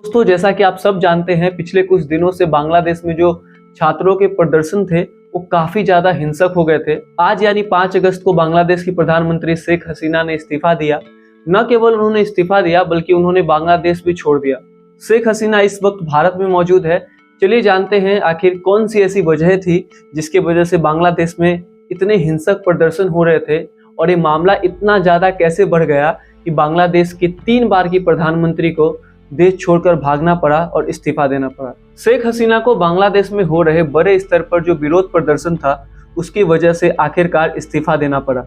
दोस्तों, जैसा कि आप सब जानते हैं, पिछले कुछ दिनों से बांग्लादेश में जो छात्रों के प्रदर्शन थे वो काफी ज्यादा हिंसक हो गए थे। आज यानी 5 अगस्त को बांग्लादेश की प्रधानमंत्री शेख हसीना ने इस्तीफा दिया। न केवल उन्होंने इस्तीफा दिया बल्कि उन्होंने बांग्लादेश भी छोड़ दिया। शेख हसीना इस वक्त भारत में मौजूद है। चलिए जानते हैं आखिर कौन सी ऐसी वजह थी जिसकी वजह से बांग्लादेश में इतने हिंसक प्रदर्शन हो रहे थे और ये मामला इतना ज्यादा कैसे बढ़ गया कि बांग्लादेश के 3 बार की प्रधानमंत्री को देश छोड़कर भागना पड़ा और इस्तीफा देना पड़ा। शेख हसीना को बांग्लादेश में हो रहे बड़े स्तर पर जो विरोध प्रदर्शन था उसकी वजह से आखिरकार इस्तीफा देना पड़ा।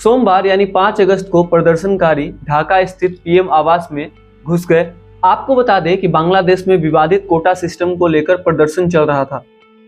सोमवार यानी 5 अगस्त को प्रदर्शनकारी ढाका स्थित पीएम आवास में घुस गए। आपको बता दें कि बांग्लादेश में विवादित कोटा सिस्टम को लेकर प्रदर्शन चल रहा था।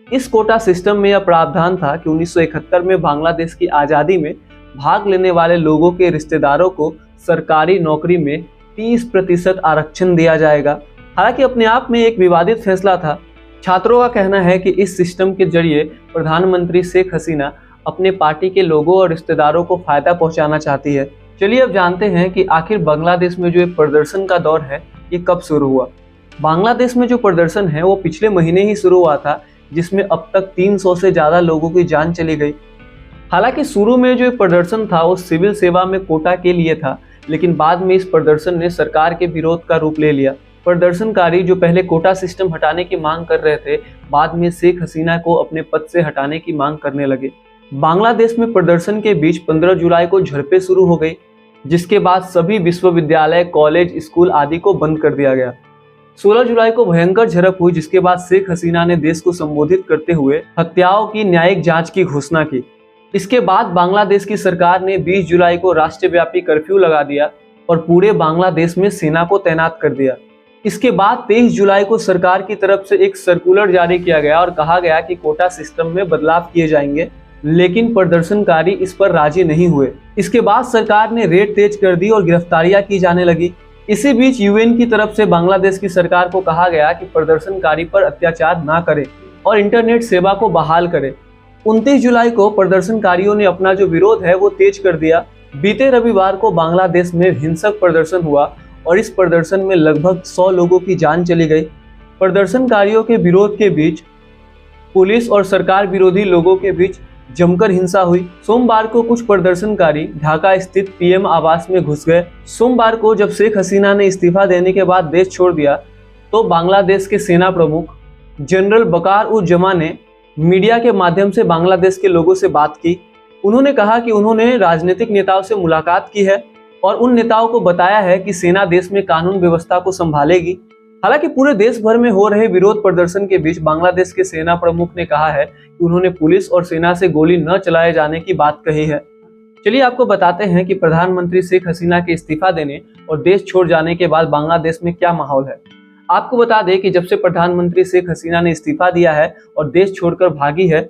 इस कोटा सिस्टम में यह प्रावधान था कि 1971 में बांग्लादेश की आज़ादी में भाग लेने वाले लोगों के रिश्तेदारों को सरकारी नौकरी में 30% आरक्षण दिया जाएगा। हालांकि अपने आप में एक विवादित फैसला था। छात्रों का कहना है कि इस सिस्टम के जरिए प्रधानमंत्री शेख हसीना अपने पार्टी के लोगों और रिश्तेदारों को फायदा पहुंचाना चाहती है। चलिए अब जानते हैं कि आखिर बांग्लादेश में जो प्रदर्शन का दौर है ये कब शुरू हुआ। बांग्लादेश में जो प्रदर्शन है वो पिछले महीने ही शुरू हुआ था, जिसमें अब तक 300 से ज्यादा लोगों की जान चली गई। हालांकि शुरू में जो प्रदर्शन था वो सिविल सेवा में कोटा के लिए था, लेकिन बाद में इस प्रदर्शन ने सरकार के विरोध का रूप ले लिया। प्रदर्शनकारी जो पहले कोटा सिस्टम हटाने की मांग कर रहे थे, बाद में शेख हसीना को अपने पद से हटाने की मांग करने लगे। बांग्लादेश में प्रदर्शन के बीच 15 जुलाई को झड़पें शुरू हो गई, जिसके बाद सभी विश्वविद्यालय, कॉलेज, स्कूल आदि को बंद कर दिया गया। 16 जुलाई को भयंकर झड़प हुई, जिसके बाद शेख हसीना ने देश को संबोधित करते हुए हत्याओं की न्यायिक जांच की घोषणा की। इसके बाद बांग्लादेश की सरकार ने 20 जुलाई को राष्ट्रव्यापी कर्फ्यू लगा दिया और पूरे बांग्लादेश में सेना को तैनात कर दिया। इसके बाद 23 जुलाई को सरकार की तरफ से एक सर्कुलर जारी किया गया और कहा गया कि कोटा सिस्टम में बदलाव किए जाएंगे, लेकिन प्रदर्शनकारी इस पर राजी नहीं हुए। इसके बाद सरकार ने रेड तेज कर दी और गिरफ्तारियां की जाने लगी। इसी बीच यूएन की तरफ से बांग्लादेश की सरकार को कहा गया कि प्रदर्शनकारी पर अत्याचार ना करे और इंटरनेट सेवा को बहाल करे। 29 जुलाई को प्रदर्शनकारियों ने अपना जो विरोध है वो तेज कर दिया। बीते रविवार को बांग्लादेश में हिंसक प्रदर्शन हुआ और इस प्रदर्शन में लगभग 100 लोगों की जान चली गई। प्रदर्शनकारियों के विरोध के बीच पुलिस और सरकार विरोधी लोगों के बीच जमकर हिंसा हुई। सोमवार को कुछ प्रदर्शनकारी ढाका स्थित पीएम आवास में घुस गए। सोमवार को जब शेख हसीना ने इस्तीफा देने के बाद देश छोड़ दिया तो बांग्लादेश के सेना प्रमुख जनरल बकार उज जमा ने मीडिया के माध्यम से बांग्लादेश के लोगों से बात की। उन्होंने कहा कि उन्होंने राजनीतिक नेताओं से मुलाकात की है और उन नेताओं को बताया है कि सेना देश में कानून व्यवस्था को संभालेगी। हालांकि पूरे देश भर में हो रहे विरोध प्रदर्शन के बीच बांग्लादेश के सेना प्रमुख ने कहा है कि उन्होंने पुलिस और सेना से गोली न चलाए जाने की बात कही है। चलिए आपको बताते हैं कि प्रधानमंत्री शेख हसीना के इस्तीफा देने और देश छोड़ जाने के बाद बांग्लादेश में क्या माहौल है। आपको बता दें कि जब से प्रधानमंत्री शेख हसीना ने इस्तीफा दिया है और देश छोड़कर भागी है,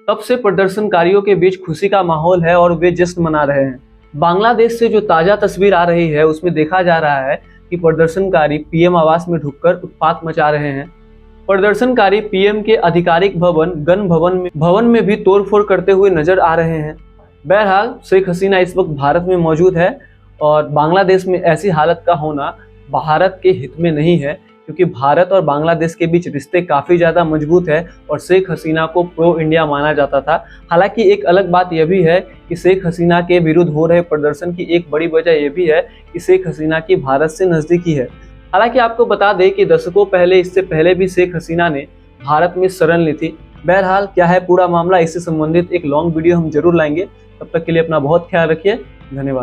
तब से प्रदर्शनकारियों के बीच खुशी का माहौल है और वे जश्न मना रहे हैं। बांग्लादेश से जो ताजा तस्वीर आ रही है उसमें देखा जा रहा है कि प्रदर्शनकारी पीएम आवास में ढुककर उत्पात मचा रहे हैं। प्रदर्शनकारी पीएम के आधिकारिक भवन गण भवन में भी तोड़फोड़ करते हुए नजर आ रहे हैं। बहरहाल शेख हसीना इस वक्त भारत में मौजूद है और बांग्लादेश में ऐसी हालत का होना भारत के हित में नहीं है, क्योंकि भारत और बांग्लादेश के बीच रिश्ते काफ़ी ज़्यादा मजबूत है और शेख हसीना को प्रो इंडिया माना जाता था। हालांकि एक अलग बात यह भी है कि शेख हसीना के विरुद्ध हो रहे प्रदर्शन की एक बड़ी वजह यह भी है कि शेख हसीना की भारत से नज़दीकी है। हालांकि आपको बता दें कि दशकों पहले, इससे पहले भी शेख हसीना ने भारत में शरण ली थी। बहरहाल क्या है पूरा मामला, इससे संबंधित एक लॉन्ग वीडियो हम जरूर लाएंगे। तब तक के लिए अपना बहुत ख्याल रखिए। धन्यवाद।